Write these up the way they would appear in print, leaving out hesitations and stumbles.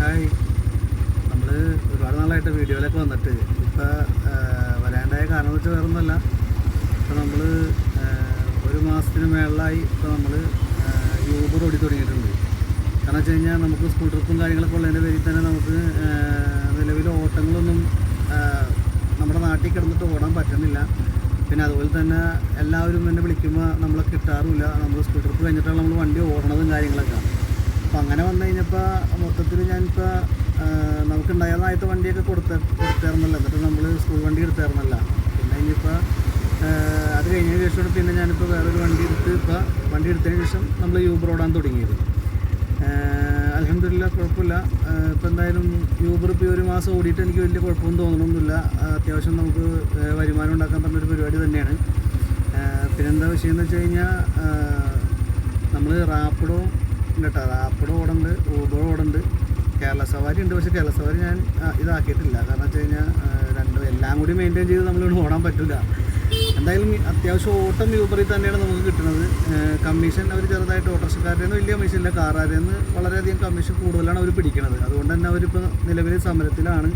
Hi. നമ്മൾ ഒരുപാട് നാളായിട്ട് വീഡിയോയിലൊക്കെ വന്നിട്ട് ഇപ്പോൾ വരാണ്ടായ കാരണം വെച്ചാൽ വേറൊന്നുമല്ല. ഇപ്പോൾ നമ്മൾ ഒരു മാസത്തിന് മേളിലായി ഇപ്പോൾ നമ്മൾ യൂബർ ഓടി തുടങ്ങിയിട്ടുണ്ട്. കാരണം വെച്ച് കഴിഞ്ഞാൽ നമുക്ക് സ്കൂൾ ട്രിപ്പും കാര്യങ്ങളൊക്കെ ഉള്ളതിൻ്റെ പേരിൽ തന്നെ നമുക്ക് നിലവിൽ ഓട്ടങ്ങളൊന്നും നമ്മുടെ നാട്ടിൽ കിടന്നിട്ട് ഓടാൻ പറ്റുന്നില്ല. പിന്നെ അതുപോലെ തന്നെ എല്ലാവരും എന്നെ വിളിക്കുമ്പോൾ നമ്മളെ കിട്ടാറുമില്ല. നമ്മൾ സ്കൂൾ ട്രിപ്പ് കഴിഞ്ഞിട്ടാണ് നമ്മൾ വണ്ടി ഓടണതും കാര്യങ്ങളൊക്കെ. അപ്പോൾ അങ്ങനെ വന്നു കഴിഞ്ഞപ്പോൾ മൊത്തത്തിൽ ഞാനിപ്പോൾ നമുക്കുണ്ടായിരുന്ന ആദ്യത്തെ വണ്ടിയൊക്കെ കൊടുത്തായിരുന്നല്ലോ. എന്നിട്ട് നമ്മൾ സ്കൂൾ വണ്ടി എടുത്തായിരുന്നല്ല. പിന്നെ ഇനിയിപ്പോൾ അത് കഴിഞ്ഞതിന് ശേഷമാണ് പിന്നെ ഞാനിപ്പോൾ വേറൊരു വണ്ടി എടുത്തതിന് ശേഷം നമ്മൾ യൂബർ ഓടാൻ തുടങ്ങിയത്. അൽഹംദുലില്ലാ കുഴപ്പമില്ല. ഇപ്പോൾ എന്തായാലും യൂബർ ഇപ്പോൾ ഒരു മാസം ഓടിയിട്ട് എനിക്ക് വലിയ കുഴപ്പമൊന്നും തോന്നണമൊന്നുമില്ല. അത്യാവശ്യം നമുക്ക് വരുമാനം ഉണ്ടാക്കാൻ പറ്റുന്നൊരു പരിപാടി തന്നെയാണ്. പിന്നെന്താ വിഷയം എന്ന് വെച്ച് കഴിഞ്ഞാൽ നമ്മൾ റാപ്പിഡോ ഓടുന്നുണ്ട്, ഊബർ ഓടുന്നുണ്ട്, കേരള സവാരി ഉണ്ട്. പക്ഷേ കേരള സവാരി ഞാൻ ഇതാക്കിയിട്ടില്ല. കാരണം വെച്ച് കഴിഞ്ഞാൽ എല്ലാം കൂടി മെയിൻറ്റെയിൻ ചെയ്ത് നമ്മളിവിടെ ഓടാൻ പറ്റില്ല. എന്തായാലും അത്യാവശ്യം ഓട്ടം യൂബറിൽ തന്നെയാണ് നമുക്ക് കിട്ടുന്നത്. കമ്മീഷൻ അവർ ചെറുതായിട്ട് ഓട്ടോറിക്ഷക്കാരുടെ നിന്ന് വലിയ കമ്മീഷൻ ഇല്ല, കാറുകാരിൽ നിന്ന് വളരെയധികം കമ്മീഷൻ കൂടുതലാണ് അവർ പിടിക്കുന്നത്. അതുകൊണ്ട് തന്നെ അവരിപ്പോൾ നിലവിൽ സമരത്തിലാണ്.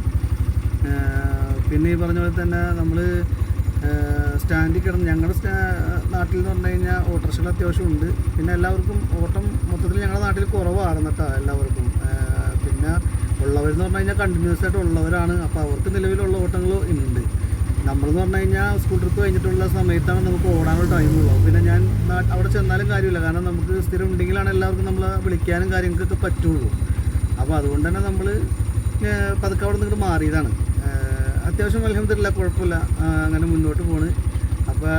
പിന്നെ ഈ പറഞ്ഞ പോലെ തന്നെ നമ്മൾ സ്റ്റാൻഡിൽ കിടന്ന് ഞങ്ങളുടെ നാട്ടിൽ എന്ന് പറഞ്ഞു കഴിഞ്ഞാൽ ഓട്ടോറിക്ഷകൾ അത്യാവശ്യം ഉണ്ട്. പിന്നെ എല്ലാവർക്കും ഓട്ടം മൊത്തത്തിൽ ഞങ്ങളുടെ നാട്ടിൽ കുറവാണ് കേട്ടോ എല്ലാവർക്കും. പിന്നെ ഉള്ളവരെന്ന് പറഞ്ഞു കഴിഞ്ഞാൽ കണ്ടിന്യൂസ് ആയിട്ട് ഉള്ളവരാണ്. അപ്പോൾ അവർക്ക് നിലവിലുള്ള ഓട്ടങ്ങൾ ഉണ്ട്. നമ്മളെന്ന് പറഞ്ഞു കഴിഞ്ഞാൽ സ്കൂൾ ട്രിപ്പ് കഴിഞ്ഞിട്ടുള്ള സമയത്താണ് നമുക്ക് ഓടാനുള്ള ടൈമുള്ളൂ. പിന്നെ ഞാൻ അവിടെ ചെന്നാലും കാര്യമില്ല. കാരണം നമുക്ക് സ്ഥിരം ഉണ്ടെങ്കിലാണ് എല്ലാവർക്കും നമ്മളെ വിളിക്കാനും കാര്യങ്ങൾക്കൊക്കെ പറ്റുള്ളൂ. അപ്പോൾ അതുകൊണ്ട് തന്നെ നമ്മൾ പതുക്കെ അവിടെ നിന്ന് മാറിയതാണ്. അത്യാവശ്യം അൽഹംദുലില്ലാ കുഴപ്പമില്ല, അങ്ങനെ മുന്നോട്ട് പോണ്. അപ്പോൾ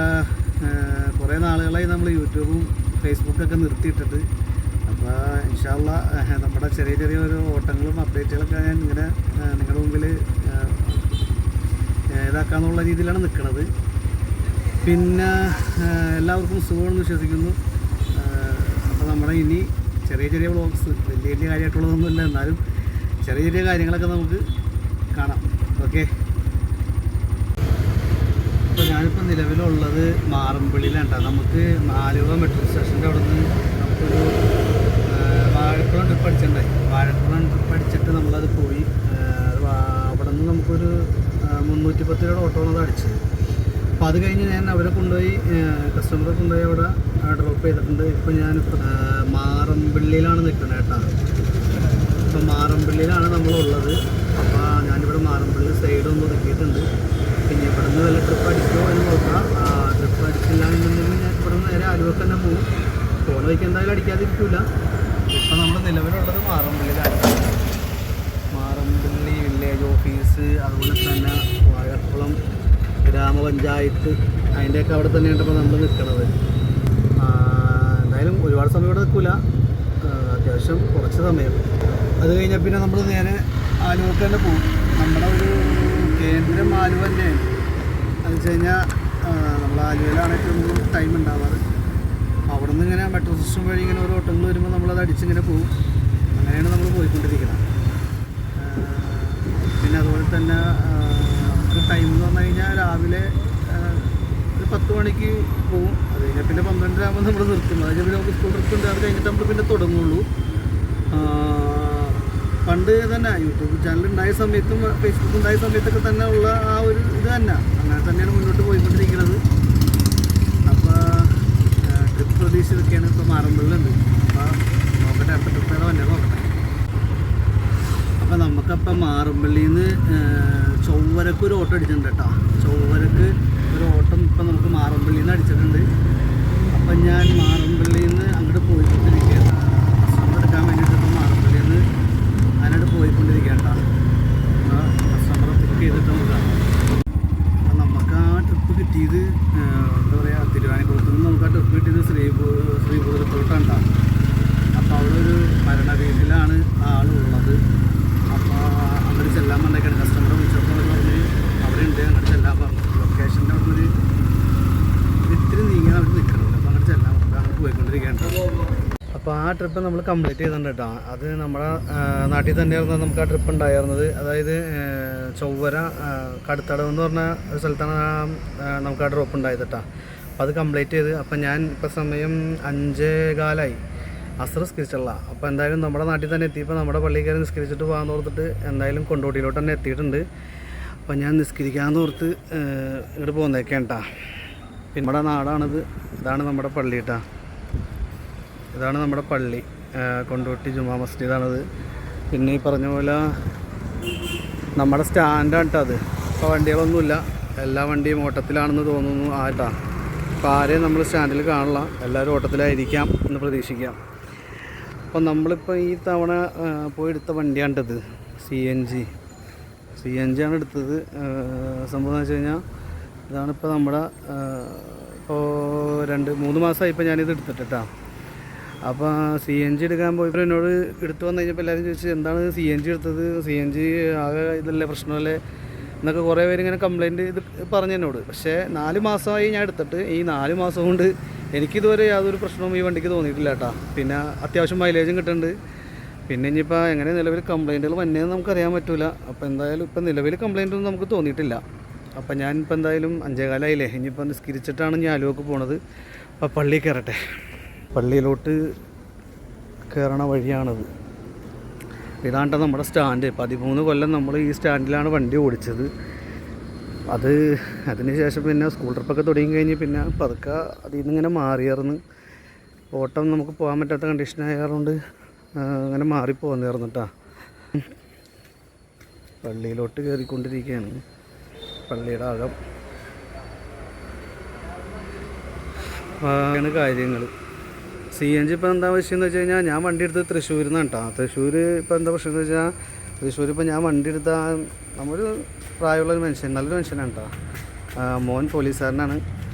കുറേ നാളുകളായി നമ്മൾ യൂട്യൂബും ഫേസ്ബുക്കൊക്കെ നിർത്തിയിട്ടിട്ട്. അപ്പോൾ ഇൻഷാ അല്ലാഹ് നമ്മുടെ ചെറിയ ഓരോ ഓട്ടങ്ങളും അപ്ഡേറ്റുകളൊക്കെ ഞാൻ ഇങ്ങനെ നിങ്ങളുടെ മുമ്പിൽ ഇതാക്കാന്നുള്ള രീതിയിലാണ് നിൽക്കുന്നത്. പിന്നെ എല്ലാവർക്കും സുഖമാണെന്ന് വിശ്വസിക്കുന്നു. അപ്പോൾ നമ്മുടെ ഇനി ചെറിയ വ്ളോഗ്സ് വലിയ കാര്യമായിട്ടുള്ളതൊന്നുമില്ല, എന്നാലും ചെറിയ കാര്യങ്ങളൊക്കെ നമുക്ക് കാണാം. ഓക്കെ. അപ്പോൾ ഞാനിപ്പോൾ നിലവിലുള്ളത് മാറമ്പള്ളിയിലാണ് കേട്ടോ. നമുക്ക് ആലുവ മെട്രോ സ്റ്റേഷൻ്റെ അവിടെ നിന്ന് നമുക്കൊരു വാഴക്കുളം ട്രിപ്പ് അടിച്ചിട്ടുണ്ടായി. വാഴക്കുളം ട്രിപ്പ് അടിച്ചിട്ട് നമ്മളത് പോയി. അവിടെ നിന്ന് നമുക്കൊരു 310 രൂപയുടെ ഓട്ടോ ആണ് അത് അടിച്ചത്. അപ്പോൾ അത് കഴിഞ്ഞ് ഞാൻ അവരെ കൊണ്ടുപോയി കസ്റ്റമറെ കൊണ്ടുപോയി അവിടെ ഡ്രോപ്പ് ചെയ്തിട്ടുണ്ട്. ഇപ്പോൾ ഞാനിപ്പോൾ മാറമ്പള്ളിയിലാണ് നിൽക്കുന്നത് കേട്ടോ. ഇപ്പോൾ മാറമ്പള്ളിയിലാണ് നമ്മളുള്ളത്. അപ്പോൾ ഞാനിവിടെ മാറമ്പള്ളി സൈഡൊന്ന് ഒതുക്കിയിട്ടുണ്ട്. പിന്നെ ഇവിടെ നിന്ന് വല്ല ട്രിപ്പ് അടിക്കുമോ എന്ന് നോക്കാം. ട്രിപ്പ് അടിച്ചില്ല എന്നുണ്ടെങ്കിൽ ഞാൻ ഇവിടെ നിന്ന് നേരെ ആലുവക്ക് തന്നെ പോകും. പോകുന്ന വഴിക്ക് എന്തായാലും അടിക്കാതിരിക്കില്ല. ഇപ്പോൾ നമ്മൾ നിലവിലുള്ളത് മാറമ്പള്ളിയിലാണ്. മാറമ്പള്ളി വില്ലേജ് ഓഫീസ്, അതുപോലെ തന്നെ വാഴക്കുളം ഗ്രാമപഞ്ചായത്ത്, അതിൻ്റെയൊക്കെ അവിടെ തന്നെയാണ് ഇപ്പോൾ നമ്മൾ നിൽക്കുന്നത്. എന്തായാലും ഒരുപാട് സമയം ഇവിടെ നിൽക്കില്ല, അത്യാവശ്യം കുറച്ച് സമയം. അത് കഴിഞ്ഞാൽ പിന്നെ നമ്മൾ നേരെ ആലുവക്ക് തന്നെ പോകും. നമ്മുടെ ഒരു കേന്ദ്രം ആലുവ തന്നെയാണ്. അത് വെച്ച് കഴിഞ്ഞാൽ നമ്മൾ ആലുവയിലാണ് ഏറ്റവും കൂടുതൽ ടൈം ഉണ്ടാവാറ്. അവിടെ നിന്ന് ഇങ്ങനെ മെട്രോ സ്റ്റേഷൻ വഴി ഇങ്ങനെ ഓരോ ഓട്ടങ്ങൾ വരുമ്പോൾ നമ്മളത് അടിച്ചിങ്ങനെ പോകും. അങ്ങനെയാണ് നമ്മൾ പോയിക്കൊണ്ടിരിക്കുന്നത്. പിന്നെ അതുപോലെ തന്നെ നമുക്ക് ടൈം എന്ന് പറഞ്ഞു കഴിഞ്ഞാൽ രാവിലെ ഒരു 10 മണിക്ക് പോകും. അത് കഴിഞ്ഞാൽ പിന്നെ 12 ആകുമ്പോൾ നമ്മൾ നിർത്തും. അത് കഴിഞ്ഞാൽ നമുക്ക് സ്കൂൾ ട്രിപ്പ് ഉണ്ട്. അത് കഴിഞ്ഞിട്ട് നമ്മൾ പിന്നെ തുടങ്ങുള്ളൂ. പണ്ട് തന്നെ യൂട്യൂബ് ചാനൽ ഉണ്ടായ സമയത്തും ഫേസ്ബുക്ക് ഉണ്ടായ സമയത്തൊക്കെ തന്നെ ഉള്ള ആ ഒരു ഇത് തന്നെ അങ്ങനെ തന്നെയാണ് മുന്നോട്ട് പോയിക്കൊണ്ടിരിക്കുന്നത്. അപ്പോൾ ട്രിപ്പ് പ്രതീക്ഷിച്ചതൊക്കെയാണ് ഇപ്പോൾ മാറമ്പള്ളിലുണ്ട്. അപ്പോൾ നോക്കട്ടെ, അടുത്ത ട്രിപ്പ് ഏതാ വന്നെ നോക്കട്ടെ. അപ്പോൾ നമുക്കപ്പോൾ മാറമ്പള്ളിയിൽ നിന്ന് ചൊവ്വരക്ക് ഒരു ഓട്ടം അടിച്ചിട്ടുണ്ട് കേട്ടോ. ചൊവ്വരക്ക് ഒരു ഓട്ടം ഇപ്പം നമുക്ക് മാറമ്പള്ളിയിൽ നിന്ന് അടിച്ചിട്ടുണ്ട്. അപ്പം ഞാൻ മാറമ്പള്ളിയിൽ നിന്ന് അങ്ങോട്ട് പോയിക്കൊണ്ടിരിക്കുകയാണ്. കസ്റ്റമർ എടുക്കാൻ വേണ്ടിയിട്ട് ഇപ്പോൾ മാറമ്പള്ളിയിൽ നിന്ന് അതിനോട് പോയിക്കൊണ്ടിരിക്കുകയാണ് കേട്ടോ. കസ്റ്റമറെ പിക്ക് ചെയ്തിട്ട് നമുക്ക് അപ്പം നമുക്ക് ആ ട്രിപ്പ് കിട്ടിയത് എന്താ പറയുക, തിരുവാനിക്കുളത്ത് നിന്ന് നമുക്ക് ആ ട്രിപ്പ് കിട്ടിയത് ശ്രീപുരത്തോട്ടാണ് കേട്ടോ. അപ്പോൾ അവിടെ ഒരു മരണ വീട്ടിലാണ് ആളുള്ളത്. അപ്പോൾ അങ്ങോട്ട് ചെല്ലാൻ പറഞ്ഞേക്കാണ്. കസ്റ്റമറെ വിളിച്ചപ്പോൾ പറഞ്ഞ് അവിടെ ഉണ്ട്, അങ്ങോട്ട് ചെല്ലാൻ പറഞ്ഞു. ലൊക്കേഷൻ്റെ അവിടെ ഒരു ഇത്തിരി നീങ്ങാൻ അവർ നിൽക്കുന്നുണ്ട്. അപ്പോൾ അങ്ങോട്ട് ചെല്ലാൻ പറഞ്ഞു. അങ്ങോട്ട് പോയിക്കൊണ്ടിരിക്കുകയാണ്. അപ്പോൾ ആ ട്രിപ്പ് നമ്മൾ കംപ്ലീറ്റ് ചെയ്തിട്ടുണ്ട് കേട്ടോ. അത് നമ്മുടെ നാട്ടിൽ തന്നെയായിരുന്നു നമുക്ക് ആ ട്രിപ്പ് ഉണ്ടായിരുന്നത്. അതായത് ചൊവ്വര കടുത്തടവ് എന്ന് പറഞ്ഞ ഒരു സ്ഥലത്താണ് നമുക്ക് ആ ഡ്രോപ്പ് ഉണ്ടായത് കേട്ടോ. അപ്പോൾ അത് കംപ്ലീറ്റ് ചെയ്ത് അപ്പം ഞാൻ ഇപ്പോൾ സമയം 5:15 അസർ നിസ്കരിച്ചുള്ള. അപ്പോൾ എന്തായാലും നമ്മുടെ നാട്ടിൽ തന്നെ എത്തിയപ്പോൾ നമ്മുടെ പള്ളിക്കാർ നിസ്കരിച്ചിട്ട് പോകാമെന്ന് ഓർത്തിട്ട് എന്തായാലും കൊണ്ടോട്ടിയിലോട്ട് തന്നെ എത്തിയിട്ടുണ്ട്. അപ്പോൾ ഞാൻ നിസ്കരിക്കാമെന്ന് ഓർത്ത് ഇങ്ങോട്ട് പോന്നേക്കാം കേട്ടാ. പിന്നെ നമ്മുടെ നാടാണിത്. ഇതാണ് നമ്മുടെ പള്ളി കേട്ടാ. ഇതാണ് നമ്മുടെ പള്ളി, കൊണ്ടോട്ടി ജുമാ മസ്ജിദാണിത്. പിന്നെ ഈ പറഞ്ഞ പോലെ നമ്മുടെ സ്റ്റാൻഡാണ് കേട്ടോ അത്. ഇപ്പോൾ വണ്ടികളൊന്നുമില്ല, എല്ലാ വണ്ടിയും ഓട്ടത്തിലാണെന്ന് തോന്നുന്നു ആട്ടാ. അപ്പോൾ ആരെയും നമ്മൾ സ്റ്റാൻഡിൽ കാണില്ല, എല്ലാവരും ഓട്ടത്തിലായിരിക്കാം എന്ന് പ്രതീക്ഷിക്കാം. അപ്പോൾ നമ്മളിപ്പോൾ ഈ തവണ പോയി എടുത്ത വണ്ടിയാണിട്ടത്, സി എൻ ജി ആണ് എടുത്തത്. സംഭവം എന്ന് വെച്ച് കഴിഞ്ഞാൽ ഇതാണിപ്പോൾ നമ്മുടെ ഇപ്പോൾ 2-3 മാസമായി ഇപ്പോൾ ഞാനിത് എടുത്തിട്ടാ. അപ്പോൾ സി എൻ ജി എടുക്കാൻ പോയപ്പോൾ എന്നോട് എടുത്തു വന്നു കഴിഞ്ഞപ്പോൾ എല്ലാവരും ചോദിച്ചു എന്താണ് സി എൻ ജി എടുത്തത്, സി എൻ ജി ആകെ ഇതല്ലേ പ്രശ്നമല്ലേ എന്നൊക്കെ കുറേ പേര് ഇങ്ങനെ കംപ്ലയിൻറ്റ് ഇത് പറഞ്ഞു എന്നോട്. പക്ഷേ 4 മാസമായി ഞാൻ എടുത്തിട്ട് ഈ 4 മാസം കൊണ്ട് എനിക്കിതുവരെ യാതൊരു പ്രശ്നവും ഈ വണ്ടിക്ക് തോന്നിയിട്ടില്ല കേട്ടോ. പിന്നെ അത്യാവശ്യം മൈലേജും കിട്ടുന്നുണ്ട്. പിന്നെ ഇനിയിപ്പോൾ എങ്ങനെ നിലവിൽ കംപ്ലയിൻറ്റുകൾ വന്നതെന്ന് നമുക്കറിയാൻ പറ്റില്ല. അപ്പോൾ എന്തായാലും ഇപ്പം നിലവിൽ കംപ്ലയിൻറ്റൊന്നും നമുക്ക് തോന്നിയിട്ടില്ല. അപ്പോൾ ഞാനിപ്പോൾ എന്തായാലും 5:15 ഇനിയിപ്പോൾ നിസ്കരിച്ചിട്ടാണ് ഞാൻ ആലുവക്ക് പോണത്. അപ്പോൾ പള്ളിയിൽ കയറട്ടെ. പള്ളിയിലോട്ട് കയറണ വഴിയാണത്. ഇതാണ്ട നമ്മുടെ സ്റ്റാൻഡ്. 13 കൊല്ലം നമ്മൾ ഈ സ്റ്റാൻഡിലാണ് വണ്ടി ഓടിച്ചത്. അതിന് ശേഷം പിന്നെ സ്കൂൾ ട്രിപ്പൊക്കെ തുടങ്ങി കഴിഞ്ഞ് പിന്നെ പതുക്കെ അതിൽ നിന്നിങ്ങനെ മാറിയായിരുന്നു. ഓട്ടം നമുക്ക് പോകാൻ പറ്റാത്ത കണ്ടീഷനായതുകൊണ്ട് അങ്ങനെ മാറിപ്പോന്നിരുന്നു കേട്ടോ. പള്ളിയിലോട്ട് കയറിക്കൊണ്ടിരിക്കുകയാണ്. പള്ളിയുടെ അകം ആണ് കാര്യങ്ങൾ. സി എൻ ജി ഇപ്പോൾ എന്താ വിഷയം എന്ന് വെച്ച് കഴിഞ്ഞാൽ ഞാൻ വണ്ടി എടുത്തത് തൃശ്ശൂരിൽ നിന്നാണ് കേട്ടോ. തൃശ്ശൂർ ഇപ്പോൾ എന്താ പ്രശ്നം എന്ന് വെച്ചാൽ തൃശ്ശൂർ ഇപ്പോൾ ഞാൻ വണ്ടി എടുത്താൽ നമ്മളൊരു പ്രായമുള്ളൊരു മനുഷ്യൻ, നല്ലൊരു മനുഷ്യനാണ് കേട്ടോ. മോൻ പോലീസുകാരനാണ്.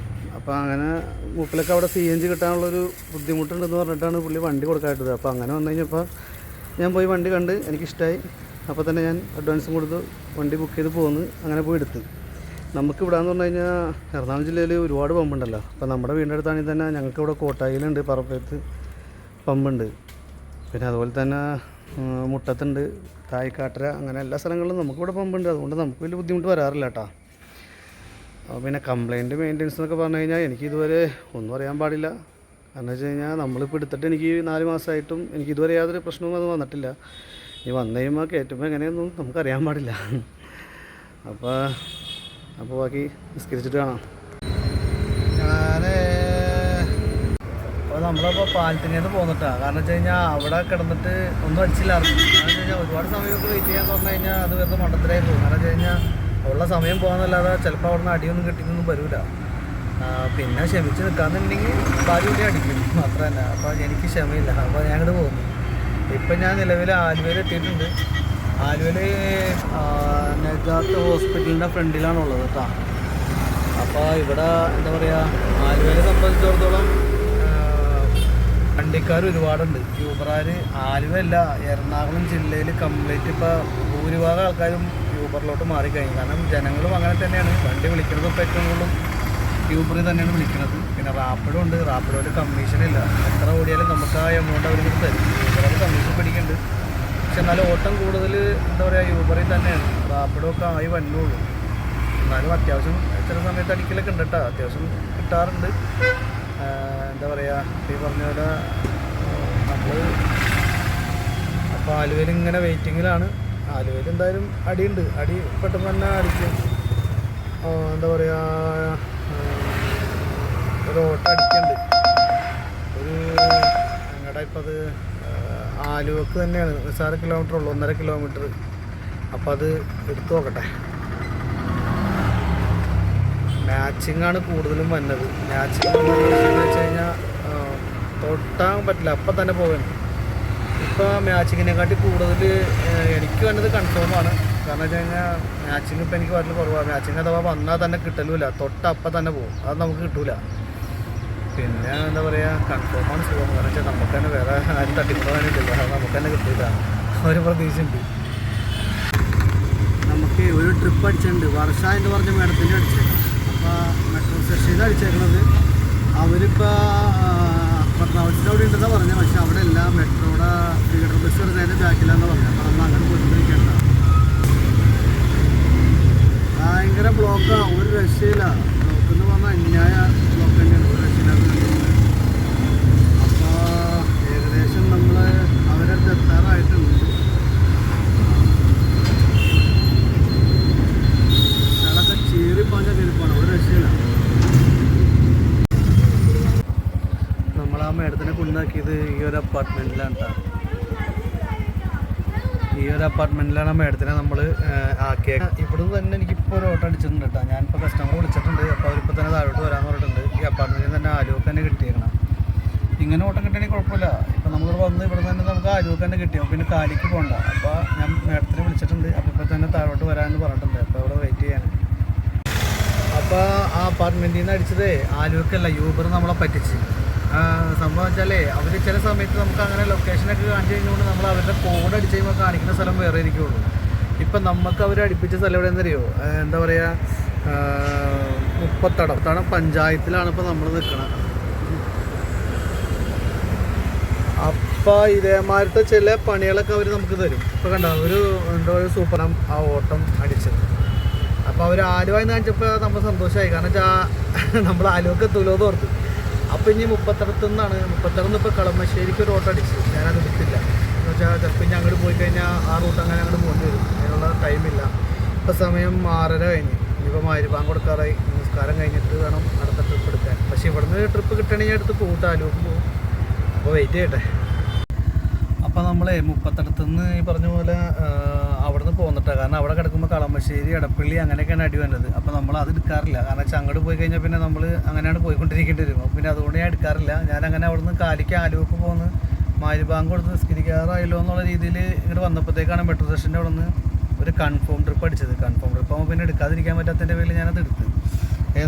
അപ്പോൾ അങ്ങനെ മൂപ്പിലൊക്കെ അവിടെ സി എൻ ജി കിട്ടാനുള്ളൊരു ബുദ്ധിമുട്ടുണ്ടെന്ന് പറഞ്ഞിട്ടാണ് പുള്ളി വണ്ടി കൊടുക്കാത്തത്. അപ്പോൾ അങ്ങനെ വന്നു കഴിഞ്ഞപ്പോൾ ഞാൻ പോയി വണ്ടി കണ്ട് എനിക്കിഷ്ടമായി. അപ്പോൾ തന്നെ ഞാൻ അഡ്വാൻസും കൊടുത്ത് വണ്ടി ബുക്ക് ചെയ്ത് പോന്ന് അങ്ങനെ പോയി എടുത്ത്. നമുക്കിവിടെ എന്ന് പറഞ്ഞു കഴിഞ്ഞാൽ എറണാകുളം ജില്ലയിൽ ഒരുപാട് പമ്പുണ്ടല്ലോ. അപ്പോൾ നമ്മുടെ വീടിൻ്റെ അടുത്താണെങ്കിൽ തന്നെ ഞങ്ങൾക്കിവിടെ കോട്ടായിലുണ്ട്, പറപ്പയത്ത് പമ്പുണ്ട്. പിന്നെ അതുപോലെ തന്നെ മുട്ടത്തുണ്ട്, തായ്ക്കാട്ടര, അങ്ങനെ എല്ലാ സ്ഥലങ്ങളിലും നമുക്കിവിടെ പമ്പുണ്ട്. അതുകൊണ്ട് നമുക്ക് വലിയ ബുദ്ധിമുട്ട് വരാറില്ല കേട്ടോ. പിന്നെ കംപ്ലയിൻറ്റ് മെയിൻ്റെനൻസ് എന്നൊക്കെ പറഞ്ഞു കഴിഞ്ഞാൽ എനിക്കിതുവരെ ഒന്നും അറിയാൻ പാടില്ല. കാരണം വെച്ച് കഴിഞ്ഞാൽ നമ്മളിപ്പോൾ എടുത്തിട്ട് എനിക്ക് 4 മാസമായിട്ടും എനിക്കിതുവരെ യാതൊരു പ്രശ്നവും അത് വന്നിട്ടില്ല. ഈ വന്നു കഴിയുമ്പോൾ കയറ്റുമ്പോൾ എങ്ങനെയൊന്നും നമുക്കറിയാൻ പാടില്ല. അപ്പോൾ ബാക്കി നിസ്കരിച്ചിട്ട് കാണാം. അപ്പോൾ നമ്മളിപ്പോൾ പാലത്തിനേന്ന് പോന്നിട്ടാണ്. കാരണം വെച്ച് കഴിഞ്ഞാൽ അവിടെ കിടന്നിട്ട് ഒന്നും അടിച്ചില്ലായിരുന്നു. കാരണം വെച്ച് കഴിഞ്ഞാൽ ഒരുപാട് സമയമൊക്കെ വെയിറ്റ് ചെയ്യാൻ പറഞ്ഞു കഴിഞ്ഞാൽ അത് വെറുതെ മണ്ടത്തിലായി പോകും. കാരണം വെച്ച് കഴിഞ്ഞാൽ ഉള്ള സമയം പോകാമെന്നല്ലാതെ ചിലപ്പോൾ അവിടെ നിന്ന് അടിയൊന്നും കിട്ടിയൊന്നും വരില്ല. പിന്നെ ക്ഷമിച്ച് നിൽക്കാമെന്നുണ്ടെങ്കിൽ ഭാര്യ അടിക്കും, അത്ര തന്നെ. അപ്പോൾ എനിക്ക് ക്ഷമയില്ല. അപ്പോൾ ഞാൻ ഇങ്ങോട്ട് പോകുന്നു. ഇപ്പം ഞാൻ നിലവിൽ ആലുവയിൽ എത്തിയിട്ടുണ്ട്. ആലുവയിൽ നജാത്ത് ഹോസ്പിറ്റലിൻ്റെ ഫ്രണ്ടിലാണുള്ളത് കേട്ടോ. അപ്പോൾ ഇവിടെ എന്താ പറയുക, ആലുവയെ സംബന്ധിച്ചിടത്തോളം വണ്ടിക്കാർ ഒരുപാടുണ്ട്. യൂബറുകാർ ആലുവയല്ല, എറണാകുളം ജില്ലയിൽ കംപ്ലീറ്റ് ഇപ്പോൾ ഭൂരിഭാഗം ആൾക്കാരും യൂബറിലോട്ട് മാറിക്കഴിഞ്ഞു. കാരണം ജനങ്ങളും അങ്ങനെ തന്നെയാണ്. വണ്ടി വിളിക്കുന്നത് ഇപ്പോൾ ഏറ്റവും കൂടുതലും യൂബറിൽ തന്നെയാണ് വിളിക്കുന്നത്. പിന്നെ റാപ്പിഡോ ഉണ്ട്. റാപ്പിഡോയിൽ കമ്മീഷനില്ല. എത്ര ഓടിയാലും നമുക്ക് ആ എമൗണ്ട് അവർ തരും. യൂബറിൽ കമ്മീഷൻ പിടിക്കുന്നുണ്ട്. പക്ഷെ എന്നാലും ഓട്ടം കൂടുതൽ എന്താ പറയുക യൂബറിൽ തന്നെയാണ്. റാപ്പിഡോ ഒക്കെ ആയി വന്നുള്ളൂ. എന്നാലും അത്യാവശ്യം ചില സമയത്ത് അടിക്കലൊക്കെ ഉണ്ട് കേട്ടോ. അത്യാവശ്യം കിട്ടാറുണ്ട്. എന്താ പറയുക, ഈ പറഞ്ഞ പോലെ നമ്മൾ അപ്പോൾ ആലുവയിൽ ഇങ്ങനെ വെയിറ്റിങ്ങിലാണ്. ആലുവയിൽ എന്തായാലും അടിയുണ്ട്. അടി പെട്ടെന്ന് തന്നെ അടിക്കും. എന്താ പറയുക, ഒരു ഓട്ടം അടിക്കുന്നുണ്ട്. ഒരു ഞങ്ങളുടെ ഇപ്പോൾ അത് ആലുവക്ക് തന്നെയാണ്. 6 കിലോമീറ്റർ ഉള്ളൂ, 1.5 കിലോമീറ്റർ. അപ്പോൾ അത് എടുത്തു നോക്കട്ടെ. മാച്ചിങ്ങാണ് കൂടുതലും വന്നത്. മാച്ചിങ് എന്ന് വെച്ച് കഴിഞ്ഞാൽ തൊട്ടാൻ പറ്റില്ല, അപ്പം തന്നെ പോകണം. ഇപ്പോൾ മാച്ചിങ്ങിനെക്കാട്ടി കൂടുതൽ എനിക്ക് വന്നത് കൺഫേമാണ്. കാരണം വെച്ച് കഴിഞ്ഞാൽ മാച്ചിങ് ഇപ്പോൾ എനിക്ക് വളരെ കുറവാണ്. മാച്ചിങ് അഥവാ വന്നാൽ തന്നെ കിട്ടലുമില്ല, തൊട്ടപ്പം തന്നെ പോകും. അത് നമുക്ക് കിട്ടില്ല. പിന്നെ എന്താ പറയുക, കൺഫേമാണ് സുഖം. കാരണം വെച്ചാൽ നമുക്ക് തന്നെ വേറെ ആരും തട്ടിപ്പോകാനില്ല. അത് നമുക്ക് തന്നെ കിട്ടില്ല, ഒരു പ്രതീക്ഷയുണ്ട്. നമുക്ക് ഒരു ട്രിപ്പ് അടിച്ചിട്ടുണ്ട്. വർഷ എന്ന് പറഞ്ഞ മേഡത്തിൻ്റെ അടിച്ചത്. അപ്പോൾ മെട്രോ സ്റ്റേഷനിൽ അടിച്ചേക്കുന്നത് അവരിപ്പോൾ പത്മാവത്തിൻ്റെ അവിടെ ഉണ്ടെന്നാണ് പറഞ്ഞത്. പക്ഷെ അവിടെ അല്ല, മെട്രോയുടെ തിയേറ്റർ ബസ് വരുന്നതിൻ്റെ ബാക്കിലാന്ന് പറഞ്ഞത്. അപ്പോൾ നമ്മൾ അങ്ങനെ പോയിക്കൊണ്ടിരിക്കേണ്ട. ഭയങ്കര ബ്ലോക്കാണ്, ഒരു രക്ഷയില്ല. ബ്ലോക്ക് എന്ന് പറഞ്ഞാൽ അന്യായ ബ്ലോക്ക് തന്നെയാണ്, ഒരു രക്ഷയില്ലാത്ത. അപ്പോൾ ഏകദേശം അപ്പാർട്ട്മെൻറ്റിലാണ് കേട്ടോ. ഈ ഒരു അപ്പാർട്ട്മെൻറ്റിലാണ് മേഡത്തിനെ നമ്മൾ ആക്കിയത്. ഇവിടുന്ന് തന്നെ എനിക്കിപ്പോൾ ഒരു ഓട്ടോ അടിച്ചിട്ടുണ്ട് കേട്ടോ. ഞാനിപ്പോൾ കസ്റ്റമർ വിളിച്ചിട്ടുണ്ട്. അപ്പോൾ അവരിപ്പോൾ തന്നെ താഴോട്ട് വരാമെന്ന് പറഞ്ഞിട്ടുണ്ട്. ഈ അപ്പാർട്ട്മെൻറ്റിൽ തന്നെ ആലുവക്ക് തന്നെ കിട്ടിയേക്കണം. ഇങ്ങനെ ഓട്ടം കിട്ടണമെങ്കിൽ കുഴപ്പമില്ല. ഇപ്പോൾ നമ്മൾ വന്ന് ഇവിടെ തന്നെ നമുക്ക് ആലുവക്ക് തന്നെ കിട്ടിയോ, പിന്നെ കാലിക്ക് പോകണ്ട. അപ്പോൾ ഞാൻ മേഡത്തിനെ വിളിച്ചിട്ടുണ്ട്. അപ്പോൾ ഇപ്പോൾ തന്നെ താഴോട്ട് വരാമെന്ന് പറഞ്ഞിട്ടുണ്ട്. അപ്പോൾ ഇവിടെ വെയിറ്റ് ചെയ്യാൻ. അപ്പോൾ ആ അപ്പാർട്ട്മെൻറ്റിൽ നിന്ന് അടിച്ചതേ ആലുവക്കല്ല, യൂബർ നമ്മളെ പറ്റിച്ച്. സംഭവം വെച്ചാലേ അവർ ചില സമയത്ത് നമുക്ക് അങ്ങനെ ലൊക്കേഷനൊക്കെ കാണിച്ചു കഴിഞ്ഞുകൊണ്ട് നമ്മൾ അവരുടെ കോഡ് അടിച്ച് കഴിയുമ്പോൾ കാണിക്കുന്ന സ്ഥലം വേറെ ഇരിക്കുള്ളൂ. ഇപ്പം നമുക്ക് അവർ അടുപ്പിച്ച സ്ഥലം എവിടെയെന്ന് അറിയോ? എന്താ പറയുക, മുപ്പത്തടം പഞ്ചായത്തിലാണ് ഇപ്പോൾ നമ്മൾ നിൽക്കുന്നത്. അപ്പോൾ ഇതേമാരത്തെ ചില പണികളൊക്കെ അവർ നമുക്ക് തരും. ഇപ്പോൾ കണ്ടോ ഒരു എന്താ പറയുക സൂപ്പറാണ് ആ ഓട്ടം അടിച്ചത്. അപ്പോൾ അവർ ആലുവായി കാണിച്ചപ്പോൾ നമ്മൾ സന്തോഷമായി. കാരണം വെച്ചാൽ നമ്മൾ ആലുവൊക്കെ എത്തൂലോ എന്ന് ഓർത്ത്. അപ്പോൾ ഇനി മുപ്പത്തടത്തുനിന്നാണ് ഇപ്പോൾ കളമശ്ശേരിക്ക് ഒരു ഓട്ടം അടിച്ച്. ഞാനത് എടുത്തില്ല എന്ന് വെച്ചാൽ ചിലപ്പോൾ ഇനി അങ്ങോട്ട് പോയി കഴിഞ്ഞാൽ ആ റൂട്ട് അങ്ങനെ അങ്ങോട്ട് പോകേണ്ടി വരും. അതിനുള്ള ടൈമില്ല. ഇപ്പോൾ സമയം 6:30 കഴിഞ്ഞ്. ഇനിയിപ്പോൾ മഗ്‌രിബ് കൊടുക്കാറായി. നിസ്കാരം കഴിഞ്ഞിട്ട് വേണം അടുത്ത ട്രിപ്പ് എടുക്കാൻ. പക്ഷേ ഇവിടുന്ന് ട്രിപ്പ് കിട്ടണമെങ്കിൽ അടുത്ത് പോയിട്ട് ആലുവക്ക് പോകും. അപ്പോൾ വെയിറ്റ് ചെയ്യട്ടെ. അപ്പോൾ നമ്മൾ മുപ്പത്തടത്തുനിന്ന് ഈ പറഞ്ഞ പോലെ അവിടെ നിന്ന് പോന്നിട്ടാണ്. കാരണം അവിടെ കിടക്കുമ്പോൾ കളമശ്ശേരി എടപ്പള്ളി അങ്ങനെയൊക്കെയാണ് അടി വന്നത്. അപ്പോൾ നമ്മൾ അത് എടുക്കാറില്ല. കാരണം വെച്ചാൽ അങ്ങോട്ട് പോയി കഴിഞ്ഞാൽ പിന്നെ നമ്മൾ അങ്ങനെയാണ് പോയിക്കൊണ്ടിരിക്കേണ്ടി വരും. അപ്പോൾ പിന്നെ അതുകൊണ്ട് ഞാൻ എടുക്കാറില്ല. ഞാനങ്ങനെ അവിടെ നിന്ന് കാലിക്ക് ആലുവക്ക് പോകുന്നു. മഗ്‌രിബ് കൊടുത്ത് നിസ്കരിക്കാറായല്ലോ എന്നുള്ള രീതിയിൽ ഇങ്ങോട്ട് വന്നപ്പോഴത്തേക്കാണ് മെട്രോ സ്റ്റേഷൻ്റെ അവിടെ നിന്ന് ഒരു കൺഫേം ട്രിപ്പ് അടിച്ചത്. കൺഫേം ട്രിപ്പ് ആകുമ്പോൾ പിന്നെ എടുക്കാതിരിക്കാൻ പറ്റാത്തതിൻ്റെ പേരിൽ ഞാനത് എടുത്ത്.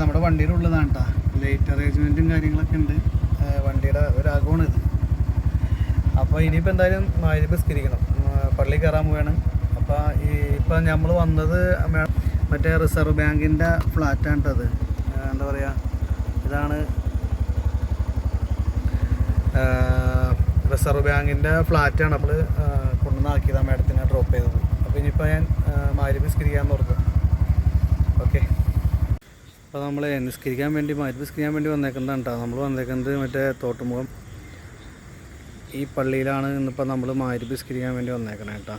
നമ്മുടെ വണ്ടിയുടെ ഉള്ളതാണ് കേട്ടോ. ലൈറ്റ് അറേഞ്ച്മെൻറ്റും കാര്യങ്ങളൊക്കെ ഉണ്ട്. വണ്ടിയുടെ ഒരാഗമാണ് ഇത്. അപ്പോൾ ഇനിയിപ്പോൾ എന്തായാലും മഗ്‌രിബ് നിസ്കരിക്കണം. പള്ളി കയറാൻ പോവുകയാണ്. അപ്പോൾ ഇപ്പം നമ്മൾ വന്നത് മറ്റേ റിസർവ് ബാങ്കിൻ്റെ ഫ്ലാറ്റാണ് കേട്ടത്. എന്താ പറയുക, ഇതാണ് റിസർവ് ബാങ്കിൻ്റെ ഫ്ലാറ്റാണ് നമ്മൾ കൊണ്ടുവന്നാക്കിയതാണ് മേഡത്തിനെ ഡ്രോപ്പ് ചെയ്തത്. അപ്പോൾ ഇനിയിപ്പോൾ ഞാൻ മഗ്‌രിബ് നിസ്കരിക്കാമെന്ന് ഓർത്തു. ഓക്കെ. അപ്പോൾ നമ്മൾ മഗ്‌രിബ് നിസ്കരിക്കാൻ വേണ്ടി വന്നേക്കുന്നതാണ് കേട്ടോ. നമ്മൾ വന്നേക്കുന്നത് മറ്റേ തോട്ടുമുഖം ഈ പള്ളിയിലാണ് ഇന്നിപ്പോൾ നമ്മൾ മഗ്‌രിബ് നിസ്കരിക്കാൻ വേണ്ടി വന്നേക്കണേ കേട്ടോ.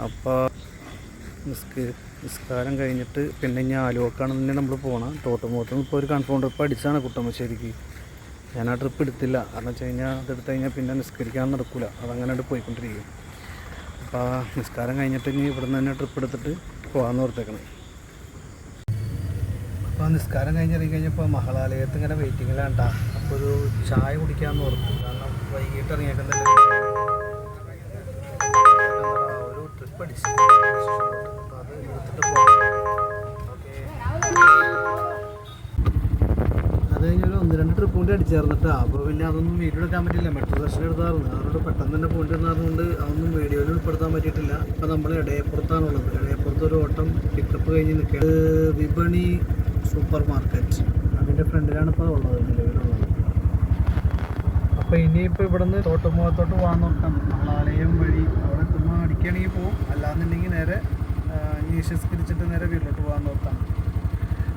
അപ്പോൾ നിസ്കാരം കഴിഞ്ഞിട്ട് പിന്നെ ഇനി ആലുവക്കാണ് തന്നെ നമ്മൾ പോകണം. തോട്ടുമുഖത്ത് ഇപ്പോൾ ഒരു കൺഫേം ട്രിപ്പ് അടിച്ചാണ് കുട്ടമശ്ശേരിക്ക്. ഞാൻ ആ ട്രിപ്പ് എടുത്തില്ല. കാരണം വെച്ച് കഴിഞ്ഞാൽ അതെടുത്ത് കഴിഞ്ഞാൽ പിന്നെ നിസ്കരിക്കാൻ നടക്കില്ല. അതങ്ങനെ പോയിക്കൊണ്ടിരിക്കും. അപ്പോൾ നിസ്കാരം കഴിഞ്ഞിട്ട് ഇനി ഇവിടെ നിന്ന് തന്നെ ട്രിപ്പ് എടുത്തിട്ട് പോകാമെന്ന് ഓർത്തേക്കണം. അപ്പോൾ നിസ്കാരം കഴിഞ്ഞിറങ്ങി കഴിഞ്ഞപ്പോൾ മഹളാലയത്ത് ഇങ്ങനെ വെയിറ്റിങ്ങിലാണ് കേട്ടോ. അപ്പോൾ ഒരു ചായ കുടിക്കാമെന്ന് ഓർത്തു. കാരണം വൈകിട്ട് ഇറങ്ങിയേക്കുന്നല്ലേ ഒരു ട്രിപ്പ് അടിച്ച്. അപ്പോൾ അത് എടുത്തിട്ട് പോകാം. ഓക്കെ. അത് കഴിഞ്ഞൊരു 1-2 ട്രിപ്പ് കൂടി അടിച്ചേർന്നിട്ടാ. അപ്പോൾ പിന്നെ അതൊന്നും വീഡിയോ എടുക്കാൻ പറ്റില്ല. മെട്രോ സ്റ്റേഷൻ എടുത്തായിരുന്നു. അതുകൊണ്ട് പെട്ടെന്ന് തന്നെ പോയിട്ടിരുന്നതുകൊണ്ട് അതൊന്നും വീഡിയോയിൽ ഉൾപ്പെടുത്താൻ പറ്റിയിട്ടില്ല. ഇപ്പോൾ നമ്മൾ ഇടയപ്പുറത്താണുള്ളത്. ഇടയപ്പുറത്ത് ഒരു ഓട്ടം പിക്കപ്പ് കഴിഞ്ഞ് നിൽക്കുന്നത് വിപണി സൂപ്പർ മാർക്കറ്റ്. അതിൻ്റെ ഫ്രണ്ടിലാണ് ഇപ്പോൾ ഉള്ളത്, നിലവിലുള്ളത്. അപ്പോൾ ഇനിയിപ്പോൾ ഇവിടെ നിന്ന് തോട്ടുമുഖത്തോട്ട് പോകാൻ നോക്കാം. മഹളാലയം വഴി അവിടെ എത്തുമ്പോൾ അടിക്കുകയാണെങ്കിൽ പോകും. അല്ലാന്നുണ്ടെങ്കിൽ നേരെ നിസ്കരിച്ചിട്ട് നേരെ വീട്ടിലോട്ട് പോകാൻ നോക്കാം.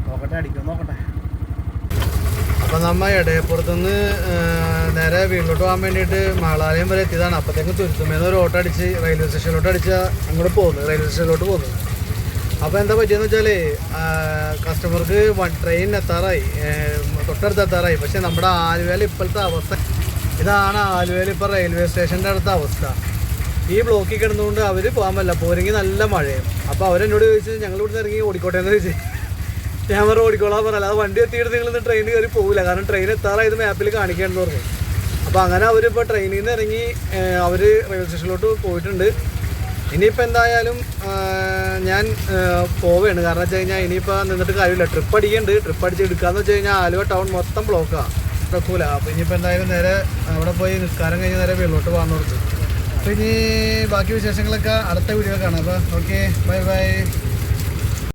നോക്കട്ടെ, അടിക്കും നോക്കട്ടെ. അപ്പോൾ നമ്മൾ ഇടയപ്പുറത്തുനിന്ന് നേരെ വീട്ടിലോട്ട് പോകാൻ വേണ്ടിയിട്ട് മഹളാലയം വരെ എത്തിയതാണ്. അപ്പോഴത്തേക്കും തുരുത്തുമേന്ന് ഒരു ഓട്ടോ അടിച്ച് റെയിൽവേ സ്റ്റേഷനിലോട്ട് അടിച്ചാൽ അങ്ങോട്ട് പോകുന്നത്, റെയിൽവേ സ്റ്റേഷനിലോട്ട് പോകുന്നത്. അപ്പോൾ എന്താ പറ്റിയെന്ന് വെച്ചാൽ കസ്റ്റമർക്ക് ട്രെയിൻ എത്താറായി, തൊട്ടടുത്ത് എത്താറായി. പക്ഷേ നമ്മുടെ ആലുവയിൽ ഇപ്പോഴത്തെ അവസ്ഥ ഇതാണ്. ആലുവയിൽ ഇപ്പോൾ റെയിൽവേ സ്റ്റേഷൻ്റെ അടുത്ത അവസ്ഥ. ഈ ബ്ലോക്കിൽ കിടന്നുകൊണ്ട് അവർ പോകാൻ പറ്റില്ല. പോരെങ്കിൽ നല്ല മഴയും. അപ്പോൾ അവരെന്നോട് ചോദിച്ചു ഞങ്ങൾ ഇവിടുന്ന് ഇറങ്ങി ഓടിക്കോട്ടെ എന്ന് ചോദിച്ചു. ഞാൻ പറഞ്ഞ ഓടിക്കോളാൻ പറഞ്ഞാൽ അത് വണ്ടി എത്തിയിട്ട് നിങ്ങളിന്ന് ട്രെയിൻ കയറി പോകില്ല. കാരണം ട്രെയിൻ എത്താറായത് മാപ്പിൽ കാണിക്കുകയാണെന്ന് പറഞ്ഞു. അപ്പോൾ അങ്ങനെ അവരിപ്പോൾ ട്രെയിനിൽ നിന്ന് ഇറങ്ങി അവർ റെയിൽവേ സ്റ്റേഷനിലോട്ട് പോയിട്ടുണ്ട്. ഇനിയിപ്പോൾ എന്തായാലും ഞാൻ പോവുകയാണ്. കാരണം വെച്ച് കഴിഞ്ഞാൽ ഇനിയിപ്പോൾ നിന്നിട്ട് കാര്യമില്ല. ട്രിപ്പ് അടിക്കുന്നുണ്ട്. ട്രിപ്പ് അടിച്ച് എടുക്കാമെന്ന് വെച്ച് കഴിഞ്ഞാൽ ആലുവ ടൗൺ മൊത്തം ബ്ലോക്കാണ്, നടക്കൂല. അപ്പോൾ ഇനിയിപ്പോൾ എന്തായാലും നേരെ അവിടെ പോയി നിസ്കാരം കഴിഞ്ഞ് നേരെ വീട്ടിലോട്ട് പോകാൻ തുടങ്ങി. അപ്പോൾ ഇനി ബാക്കി വിശേഷങ്ങളൊക്കെ അടുത്ത വീഡിയോ കാണാം. അപ്പോൾ ഓക്കെ, ബൈ ബൈ.